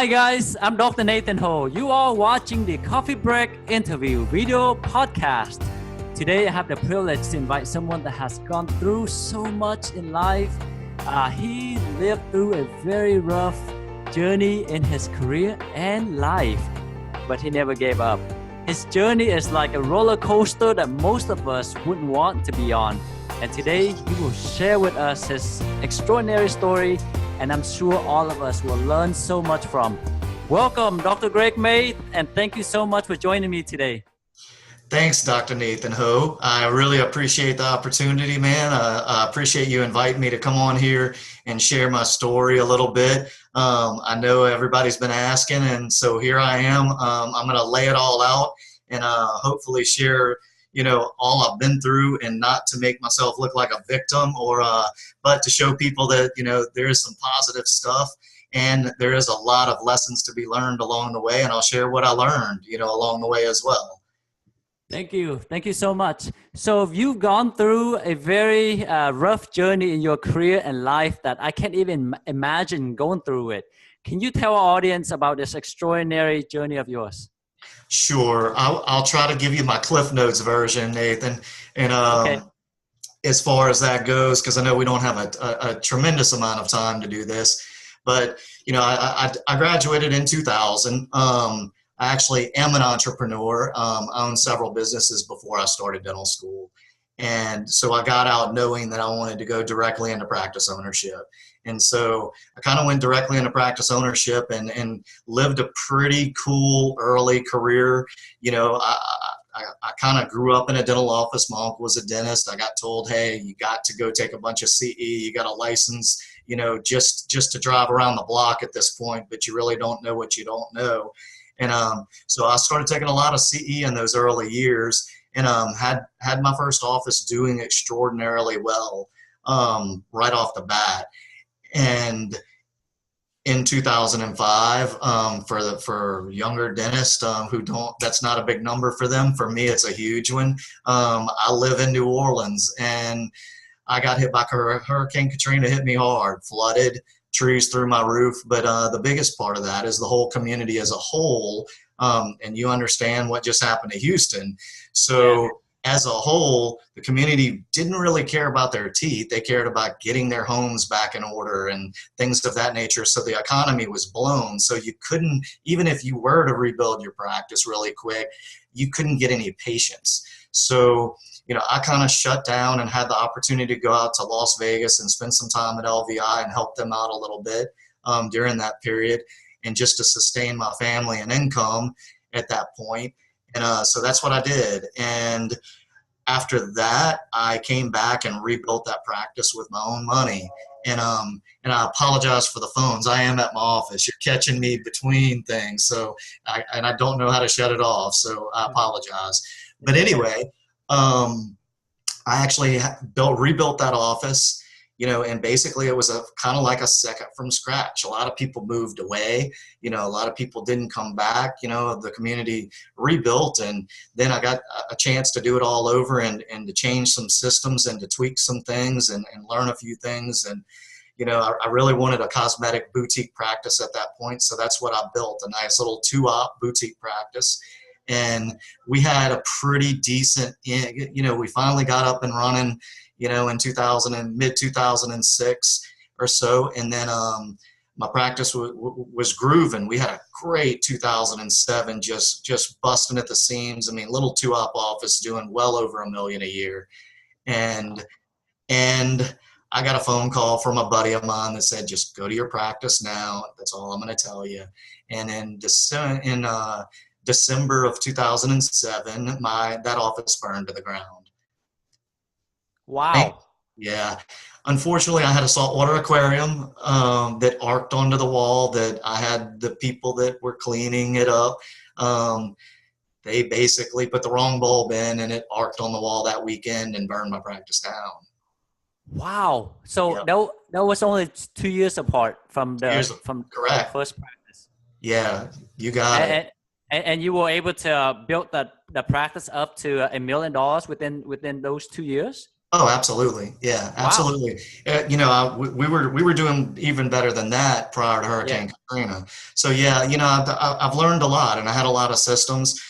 Hi guys, I'm Dr. Nathan Ho. You are watching the Coffee Break Interview video podcast. Today I have the privilege to invite someone that has gone through so much in life. He lived through a very rough journey in his career and life, but he never gave up. His journey is like a roller coaster that most of us wouldn't want to be on. And today he will share with us his extraordinary story, and I'm sure all of us will learn so much from. Welcome, Dr. Gregg May, and thank you so much for joining me today. Thanks, Dr. Nathan Ho. I really appreciate the opportunity, man. I appreciate you inviting me to come on here and share my story a little bit. I know everybody's been asking, and so here I am. I'm going to lay it all out and hopefully share, all I've been through, and not to make myself look like a victim, but to show people that, there is some positive stuff and there is a lot of lessons to be learned along the way. And I'll share what I learned, along the way as well. Thank you. Thank you so much. So you've gone through a very rough journey in your career and life that I can't even imagine going through it. Can you tell our audience about this extraordinary journey of yours? Sure. I'll try to give you my Cliff Notes version, Nathan. And Okay. as far as that goes, because I know we don't have a tremendous amount of time to do this, but, I graduated in 2000. I actually am an entrepreneur. I owned several businesses before I started dental school. And so I got out knowing that I wanted to go directly into practice ownership. And so I kind of went directly into practice ownership and lived a pretty cool early career. I kind of grew up in a dental office. My uncle was a dentist. I got told, hey, you got to go take a bunch of CE. You got a license, just to drive around the block at this point, but you really don't know what you don't know. And so I started taking a lot of CE in those early years, and had my first office doing extraordinarily well right off the bat. And in 2005, for younger dentists who don't, that's not a big number for them. For me, it's a huge one. I live in New Orleans, and I got hit by Hurricane Katrina. Hit me hard, flooded, trees through my roof. But the biggest part of that is the whole community as a whole. And you understand what just happened to Houston. So as a whole, the community didn't really care about their teeth. They cared about getting their homes back in order and things of that nature. So the economy was blown. So you couldn't, even if you were to rebuild your practice really quick, you couldn't get any patients. So, I kind of shut down and had the opportunity to go out to Las Vegas and spend some time at LVI and help them out a little bit during that period, and just to sustain my family and income at that point. And so that's what I did. And after that, I came back and rebuilt that practice with my own money. And I apologize for the phones. I am at my office. You're catching me between things. So I don't know how to shut it off. So I apologize. But anyway, I actually rebuilt that office. And basically it was kind of like a second from scratch. A lot of people moved away, a lot of people didn't come back, the community rebuilt, and then I got a chance to do it all over and to change some systems and to tweak some things and learn a few things. And, I really wanted a cosmetic boutique practice at that point. So that's what I built, a nice little 2-op boutique practice. And we had a pretty decent, we finally got up and running, in 2000 and mid 2006 or so. And then my practice was grooving. We had a great 2007, just busting at the seams. I mean, little 2-op office doing well over $1 million a year. And I got a phone call from a buddy of mine that said, just go to your practice now. That's all I'm going to tell you. And in December of 2007, that office burned to the ground. Wow. Yeah. Unfortunately, I had a saltwater aquarium that arced onto the wall, that I had the people that were cleaning it up. They basically put the wrong bulb in, and it arced on the wall that weekend and burned my practice down. Wow. So Yep. that was only 2 years apart from Correct. the first practice. Yeah, you got it. And you were able to build the practice up to $1 million within those 2 years? Oh, absolutely. Yeah, Wow. absolutely. We were doing even better than that prior to Yeah. Hurricane Katrina. So yeah, I've learned a lot, and I had a lot of systems.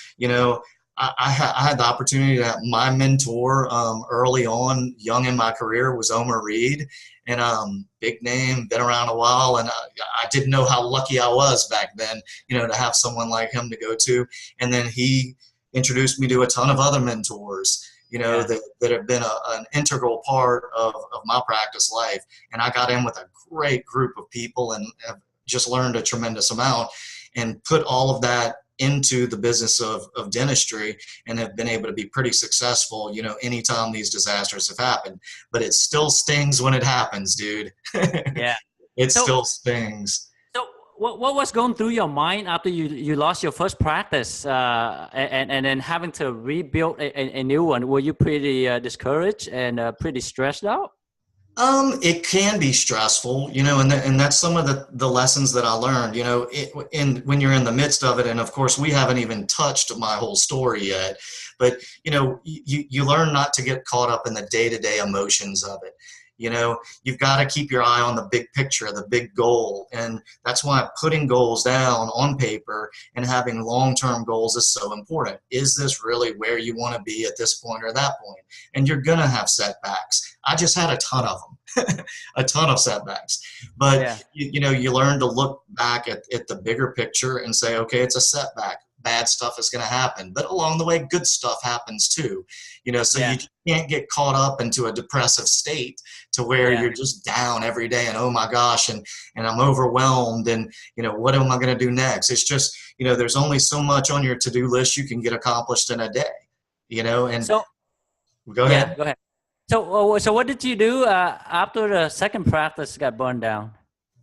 I had the opportunity to have my mentor early on, young in my career, was Omer Reed, and big name, been around a while, and I didn't know how lucky I was back then, to have someone like him to go to, and then he introduced me to a ton of other mentors Yeah. that have been an integral part of my practice life. And I got in with a great group of people and have just learned a tremendous amount and put all of that into the business of dentistry and have been able to be pretty successful, anytime these disasters have happened. But it still stings when it happens, dude. Yeah. It So, still stings. so what was going through your mind after you lost your first practice, and then having to rebuild a new one? Were you pretty discouraged and pretty stressed out? It can be stressful, and that's some of the lessons that I learned, when you're in the midst of it. And of course, we haven't even touched my whole story yet, but you learn not to get caught up in the day-to-day emotions of it. You've got to keep your eye on the big picture, the big goal. And that's why putting goals down on paper and having long-term goals is so important. Is this really where you want to be at this point or that point? And you're going to have setbacks. I just had a ton of them, a ton of setbacks. But, Yeah. you learn to look back at the bigger picture and say, okay, it's a setback. Bad stuff is going to happen. But along the way, good stuff happens too. So Yeah. you can't get caught up into a depressive state to where Yeah. you're just down every day and, oh my gosh, and I'm overwhelmed and, what am I going to do next? It's just, there's only so much on your to-do list you can get accomplished in a day, and So go yeah, ahead. go ahead. So what did you do after the second practice got burned down?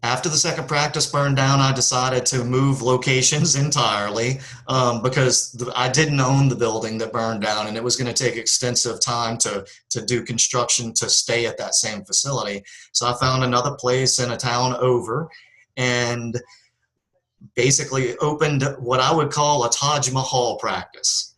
After the second practice burned down, I decided to move locations entirely because I didn't own the building that burned down, and it was going to take extensive time to do construction to stay at that same facility. So I found another place in a town over and basically opened what I would call a Taj Mahal practice.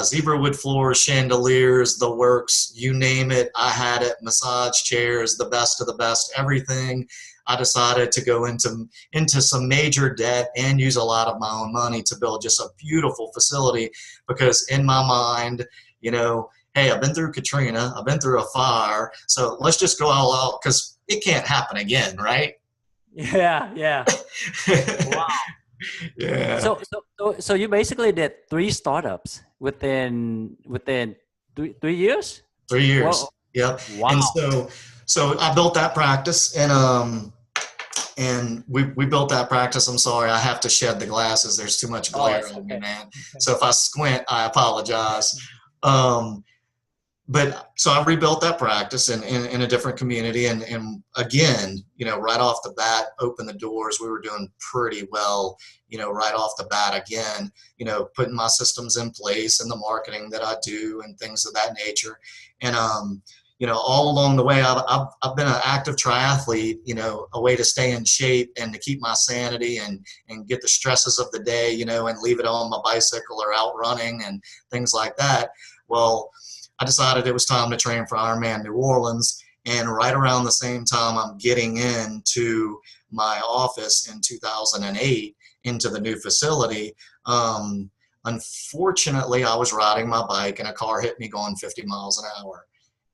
Zebra wood floors, chandeliers, the works, you name it, I had it. Massage chairs, the best of the best, everything. I decided to go into some major debt and use a lot of my own money to build just a beautiful facility because in my mind, hey, I've been through Katrina, I've been through a fire, so let's just go all out because it can't happen again, right? Yeah, yeah. Wow. Yeah. So you basically did three startups within 3 years? 3 years. Well, Yep. wow. And so I built that practice and we built that practice. I'm sorry, I have to shed the glasses. There's too much Oh, glare it's on me, okay. man. So if I squint, I apologize. Um, but so I rebuilt that practice in a different community and again, right off the bat, opened the doors. We were doing pretty well, right off the bat again, putting my systems in place and the marketing that I do and things of that nature. And, all along the way, I've been an active triathlete, a way to stay in shape and to keep my sanity and get the stresses of the day, and leave it on my bicycle or out running and things like that. Well, I decided it was time to train for Ironman New Orleans. And right around the same time I'm getting into my office in 2008 into the new facility, unfortunately, I was riding my bike and a car hit me going 50 miles an hour.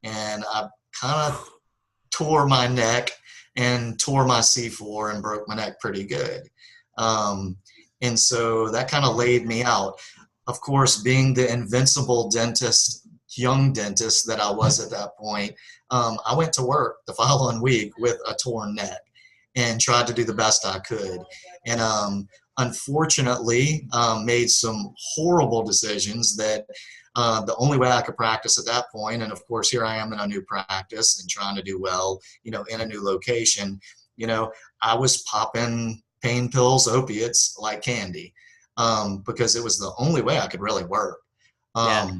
And I kind of tore my neck and tore my C4 and broke my neck pretty good. And so that kind of laid me out. Of course, being the invincible dentist, young dentist that I was at that point, I went to work the following week with a torn neck and tried to do the best I could. And unfortunately, made some horrible decisions that the only way I could practice at that point, and of course, here I am in a new practice and trying to do well, in a new location, I was popping pain pills, opiates like candy, because it was the only way I could really work. Yeah.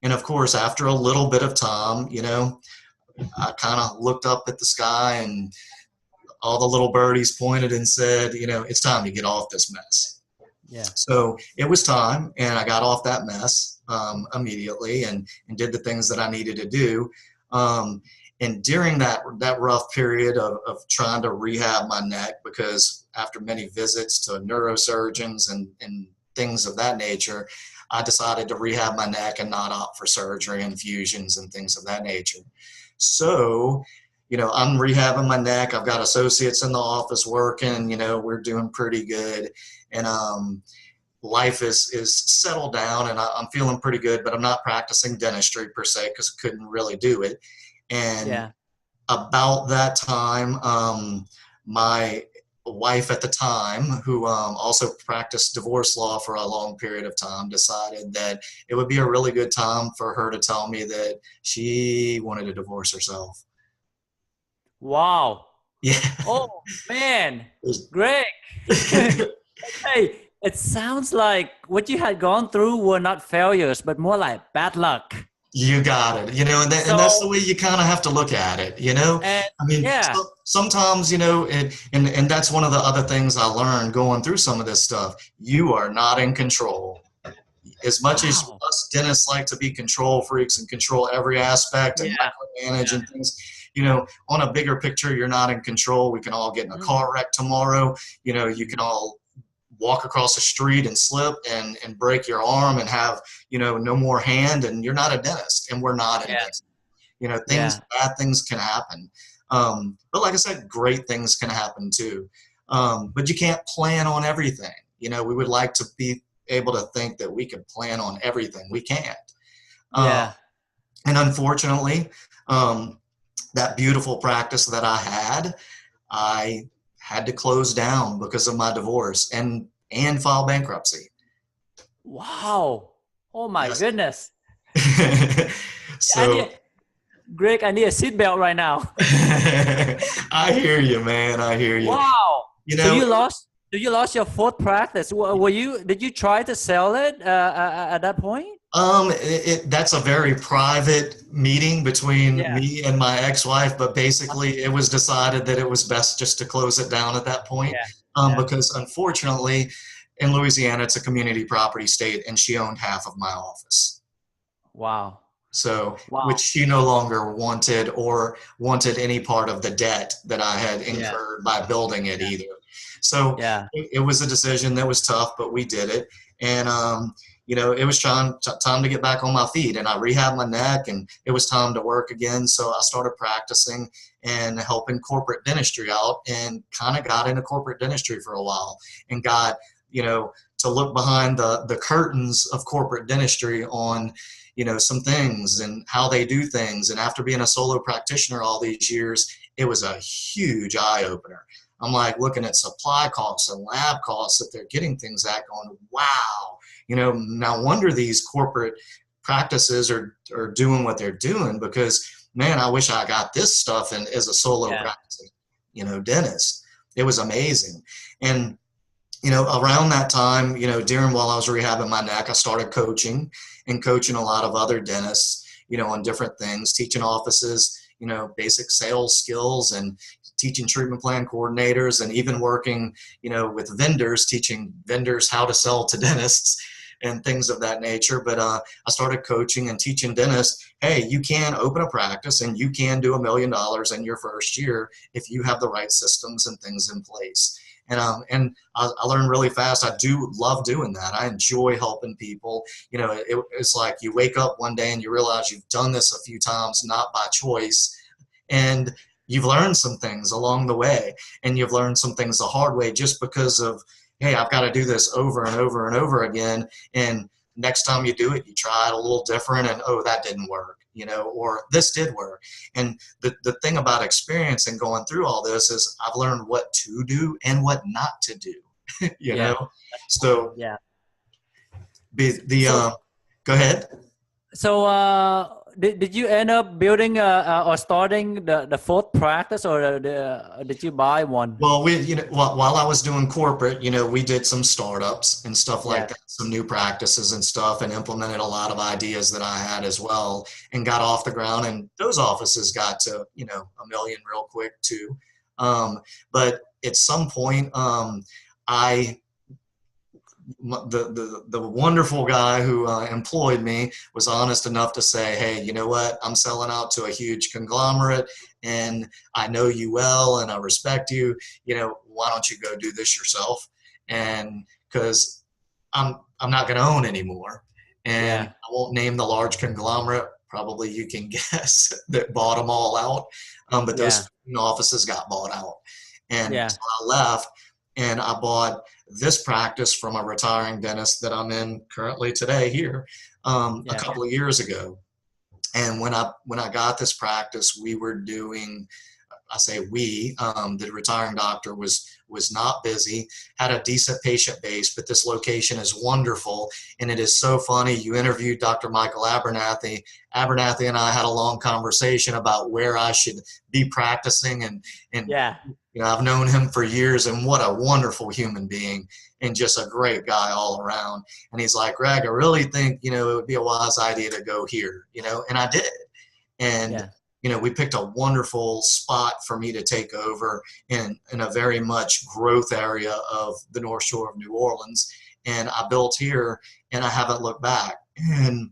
And of course, after a little bit of time, I kind of looked up at the sky and all the little birdies pointed and said, it's time to get off this mess. Yeah. So it was time, and I got off that mess immediately and did the things that I needed to do. And during that rough period of trying to rehab my neck, because after many visits to neurosurgeons and things of that nature, I decided to rehab my neck and not opt for surgery and fusions and things of that nature. So, I'm rehabbing my neck. I've got associates in the office working, we're doing pretty good. And life is settled down and I'm feeling pretty good, but I'm not practicing dentistry per se because I couldn't really do it. And about that time, my wife at the time, who also practiced divorce law for a long period of time, decided that it would be a really good time for her to tell me that she wanted to divorce herself. Wow. Yeah. Oh, man. Greg. Hey, it sounds like what you had gone through were not failures, but more like bad luck. You got it. And that's the way you kind of have to look at it, sometimes, and that's one of the other things I learned going through some of this stuff. You are not in control. As much as us dentists like to be control freaks and control every aspect and micromanage and things, on a bigger picture, you're not in control. We can all get in a car wreck tomorrow. You can all walk across the street and slip and break your arm and have, no more hand, and you're not a dentist, and we're not a dentist. Bad things can happen. But like I said, great things can happen too. But you can't plan on everything. We would like to be able to think that we can plan on everything. We can't. And unfortunately, that beautiful practice that I had to close down because of my divorce and file bankruptcy. Wow. Oh my goodness. So, Greg, I need a seatbelt right now. I hear you, man. I hear you. Wow. So you lost your fourth practice. Did you try to sell it at that point? That's a very private meeting between me and my ex-wife, but basically it was decided that it was best just to close it down at that point. Because unfortunately in Louisiana, it's a community property state, and she owned half of my office. Wow. So, which she no longer wanted any part of the debt that I had incurred by building it either. So it was a decision that was tough, but we did it. And, it was time to get back on my feet, and I rehabbed my neck, and it was time to work again. So I started practicing and helping corporate dentistry out, and kind of got into corporate dentistry for a while, and got, to look behind the curtains of corporate dentistry on, some things and how they do things. And after being a solo practitioner all these years, it was a huge eye opener. I'm like looking at supply costs and lab costs that they're getting things at, going, wow, no wonder these corporate practices are doing what they're doing, because man, I wish I got this stuff as a solo practicing, dentist. It was amazing. And, around that time, while I was rehabbing my neck, I started coaching a lot of other dentists, on different things, teaching offices, basic sales skills, and teaching treatment plan coordinators, and even working, with vendors, teaching vendors how to sell to dentists and things of that nature. But I started coaching and teaching dentists, hey, you can open a practice and you can do $1 million in your first year if you have the right systems and things in place. And I learned really fast. I do love doing that. I enjoy helping people. It's like you wake up one day and you realize you've done this a few times, not by choice. And you've learned some things along the way, and you've learned some things the hard way just because of, hey, I've got to do this over and over and over again. And next time you do it, you try it a little different, and, oh, that didn't work, or this did work. And the thing about experience and going through all this is I've learned what to do and what not to do, So go ahead. So did you end up building or starting the fourth practice, or did you buy one? Well, while I was doing corporate, we did some startups and stuff like that, some new practices and stuff, and implemented a lot of ideas that I had as well, and got off the ground. And those offices got to, $1 million real quick too. But at some point, I the wonderful guy who employed me was honest enough to say, hey, you know what, I'm selling out to a huge conglomerate and I know you well and I respect you, why don't you go do this yourself? And because I'm not going to own anymore, and Yeah. I won't name the large conglomerate, probably you can guess, that bought them all out, but Yeah. those offices got bought out, and Yeah. so I left and I bought this practice from a retiring dentist that I'm in currently today here, a Yeah. couple of years ago. And when I got this practice, we were doing, I say we, the retiring doctor was not busy, had a decent patient base, but this location is wonderful. And it is so funny. You interviewed Dr. Michael Abernathy. Abernathy and I had a long conversation about where I should be practicing. And Yeah. I've known him for years, and what a wonderful human being and just a great guy all around. And he's like, Greg, I really think, it would be a wise idea to go here, and I did. And Yeah. we picked a wonderful spot for me to take over in a very much growth area of the North Shore of New Orleans. And I built here and I haven't looked back. And,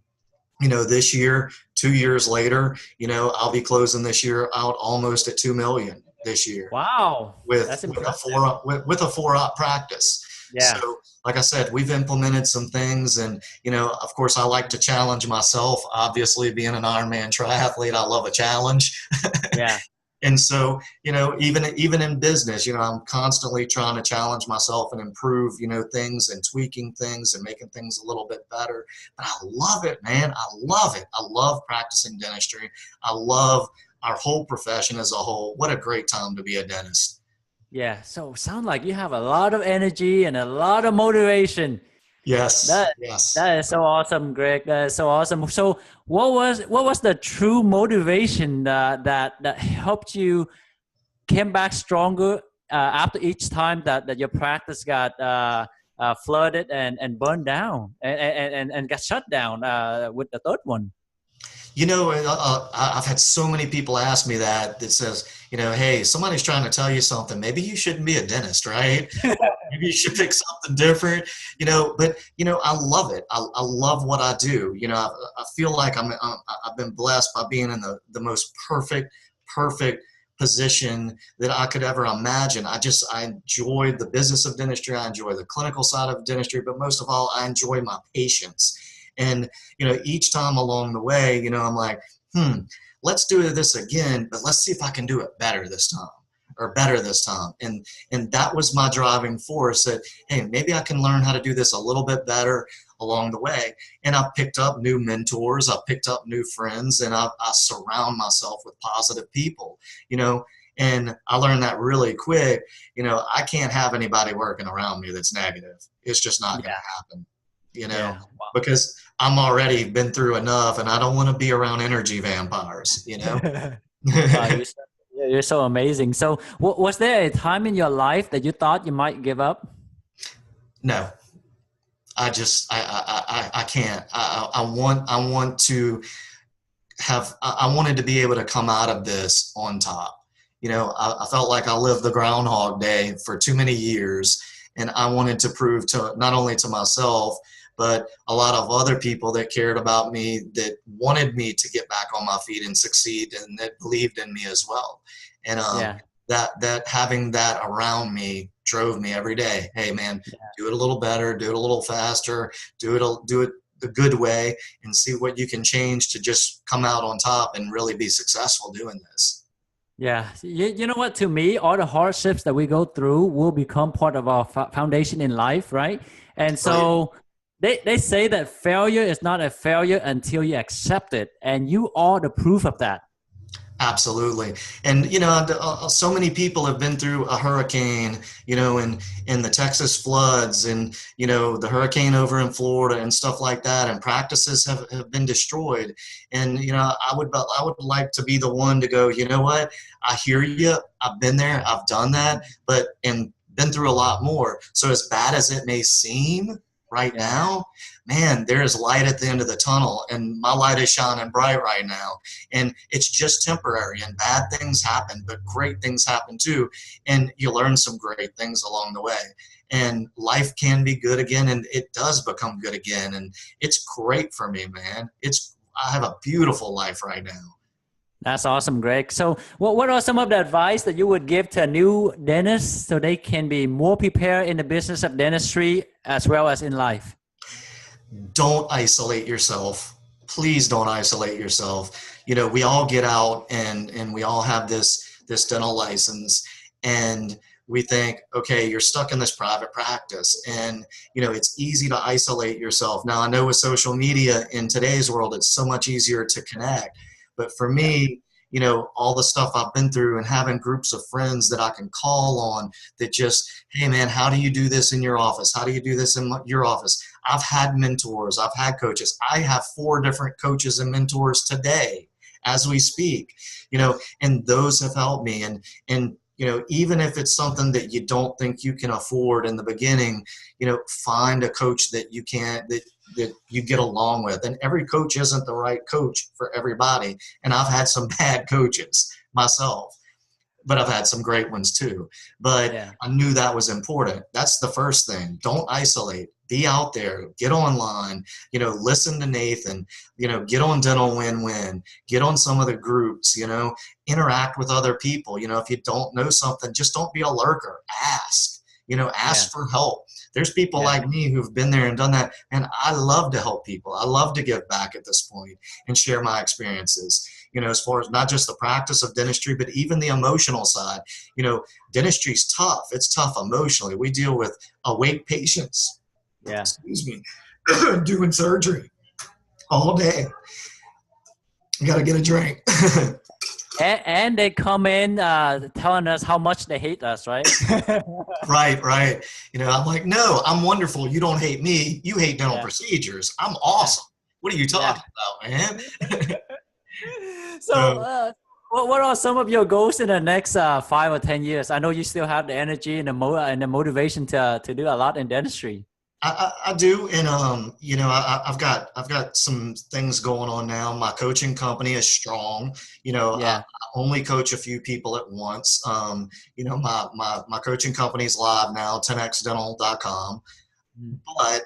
this year, 2 years later, I'll be closing this year out almost at 2 million this year Wow. with That's with a impressive. with a 4-op practice. Yeah. So, like I said, we've implemented some things, and of course, I like to challenge myself. Obviously, being an Ironman triathlete, I love a challenge. Yeah. And so, even in business, I'm constantly trying to challenge myself and improve, things and tweaking things and making things a little bit better. But I love it, man. I love it. I love practicing dentistry. I love our whole profession as a whole. What a great time to be a dentist. Yeah. So sound like you have a lot of energy and a lot of motivation. Yes, That yes. that is so awesome, Greg. That is so awesome. So what was the true motivation that helped you came back stronger after each time that your practice got flooded and burned down and got shut down with the third one? I've had so many people ask me that says, hey, somebody's trying to tell you something. Maybe you shouldn't be a dentist, right? Maybe you should pick something different, but, I love it. I love what I do. I feel like I've been blessed by being in the most perfect position that I could ever imagine. I enjoy the business of dentistry. I enjoy the clinical side of dentistry, but most of all, I enjoy my patients. And, each time along the way, I'm like, let's do this again, but let's see if I can do it better this time or better this time. And that was my driving force that, hey, maybe I can learn how to do this a little bit better along the way. And I picked up new mentors, I picked up new friends, and I surround myself with positive people, and I learned that really quick. I can't have anybody working around me that's negative. It's just not going Yeah. to happen, Yeah. Wow. because I'm already been through enough and I don't want to be around energy vampires, Wow, you're so amazing. So, was there a time in your life that you thought you might give up? No, I can't. I want to I wanted to be able to come out of this on top. I felt like I lived the Groundhog Day for too many years, and I wanted to prove to not only to myself, but a lot of other people that cared about me, that wanted me to get back on my feet and succeed, and that believed in me as well. And Yeah. that having that around me drove me every day. Hey, man, do it a little better, do it a little faster, do it the good way, and see what you can change to just come out on top and really be successful doing this. Yeah. You know what? To me, all the hardships that we go through will become part of our foundation in life, right? And so they say that failure is not a failure until you accept it. And you are the proof of that. Absolutely. And, so many people have been through a hurricane, and the Texas floods and, the hurricane over in Florida and stuff like that. And practices have been destroyed. And, I would like to be the one to go, you know what? I hear you. I've been there. I've done that, and been through a lot more. So as bad as it may seem right now, man, there is light at the end of the tunnel, and my light is shining bright right now. And it's just temporary, and bad things happen, but great things happen too. And you learn some great things along the way. and life can be good again, and it does become good again. And it's great for me, man. I have a beautiful life right now. That's awesome, Greg. So what are some of the advice that you would give to a new dentist so they can be more prepared in the business of dentistry as well as in life? Don't isolate yourself. Please don't isolate yourself. We all get out and we all have this dental license, and we think, okay, you're stuck in this private practice, and it's easy to isolate yourself. Now, I know with social media in today's world, it's so much easier to connect. But for me, all the stuff I've been through and having groups of friends that I can call on that just, hey man, how do you do this in your office? How do you do this in your office? I've had mentors. I've had coaches. I have 4 different coaches and mentors today as we speak, and those have helped me. And even if it's something that you don't think you can afford in the beginning, find a coach that you can, that you get along with. And every coach isn't the right coach for everybody. And I've had some bad coaches myself, but I've had some great ones too. But yeah. I knew that was important. That's the first thing. Don't isolate. Be out there. Get online. Listen to Nathan. Get on Dental Win-Win. Get on some of the groups. Interact with other people. If you don't know something, just don't be a lurker. Ask. Ask for help. There's people like me who've been there and done that, and I love to help people. I love to give back at this point and share my experiences, as far as not just the practice of dentistry, but even the emotional side. Dentistry's tough. It's tough emotionally. We deal with awake patients, doing surgery all day. You got to get a drink. And they come in telling us how much they hate us, right? Right. I'm like, no, I'm wonderful. You don't hate me. You hate dental procedures. I'm awesome. What are you talking about, man? So what are some of your goals in the next 5 or 10 years? I know you still have the energy and the motivation to do a lot in dentistry. I do, and I've got some things going on now. My coaching company is strong. I only coach a few people at once. My coaching company is live now, 10xdental.com, but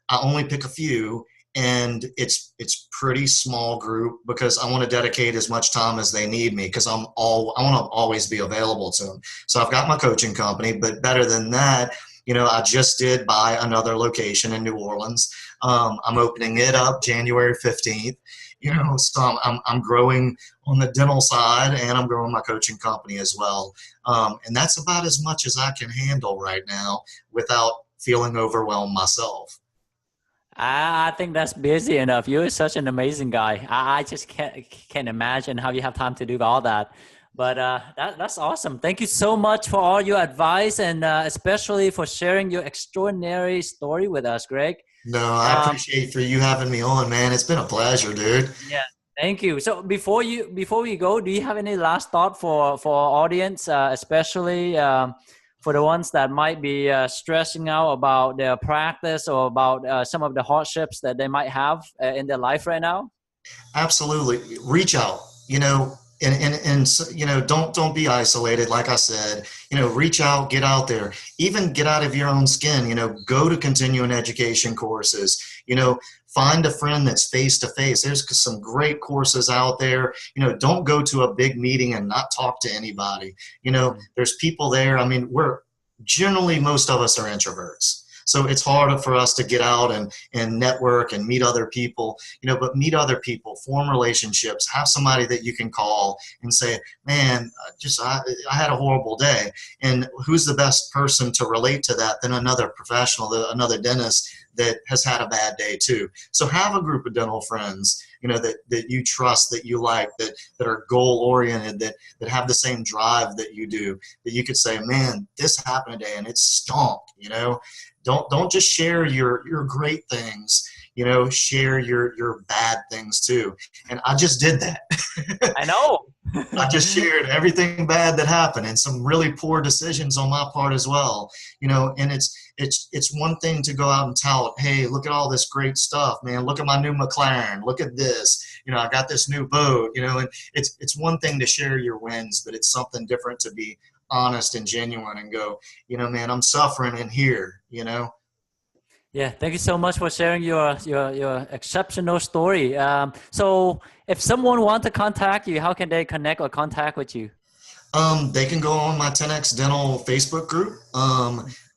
I only pick a few, and it's pretty small group because I want to dedicate as much time as they need me, because I want to always be available to them. So I've got my coaching company, but better than that, I just did buy another location in New Orleans. I'm opening it up January 15th. So I'm growing on the dental side, and I'm growing my coaching company as well. And that's about as much as I can handle right now without feeling overwhelmed myself. I think that's busy enough. You're such an amazing guy. I just can't imagine how you have time to do all that. But that's awesome. Thank you so much for all your advice, and especially for sharing your extraordinary story with us, Greg. No, I appreciate for you having me on, man. It's been a pleasure, dude. Yeah, thank you. So before we go, do you have any last thought for our audience, especially for the ones that might be stressing out about their practice or about some of the hardships that they might have in their life right now? Absolutely. Reach out, and don't be isolated. Like I said, reach out, get out there, even get out of your own skin, go to continuing education courses, find a friend that's face to face. There's some great courses out there. Don't go to a big meeting and not talk to anybody. There's people there. I mean, most of us are introverts. So it's harder for us to get out and network and meet other people, but meet other people, form relationships, have somebody that you can call and say, man, I had a horrible day. And who's the best person to relate to that than another professional, another dentist that has had a bad day too. So have a group of dental friends, that you trust, that you like, that are goal oriented, that have the same drive that you do, that you could say, man, this happened today and it stunk, Don't just share your great things, share your bad things too. And I just did that. I know. I just shared everything bad that happened and some really poor decisions on my part as well, and it's one thing to go out and tout, hey, look at all this great stuff, man. Look at my new McLaren. Look at this. I got this new boat, and it's one thing to share your wins, but it's something different to be honest and genuine and go, man, I'm suffering in here, Yeah, thank you so much for sharing your exceptional story. So if someone wants to contact you, how can they connect or contact with you? They can go on my 10X Dental Facebook group.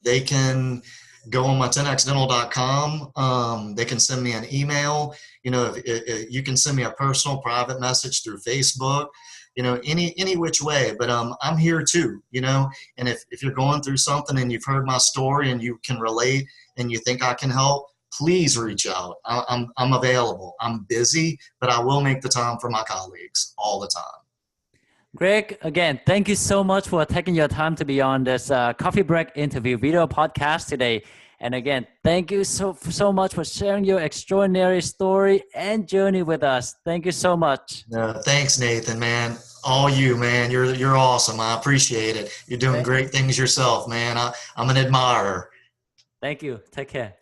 They can go on my 10xdental.com. They can send me an email. If you can send me a personal private message through Facebook, any which way. But I'm here too, and if you're going through something and you've heard my story and you can relate and you think I can help, please reach out. I'm available. I'm busy, but I will make the time for my colleagues all the time. Gregg, again, thank you so much for taking your time to be on this Coffee Break interview video podcast today. And again, thank you so much for sharing your extraordinary story and journey with us. Thank you so much. Thanks, Nathan, man. All you, man. You're awesome. I appreciate it. You're doing great things yourself, man. I'm an admirer. Thank you. Take care.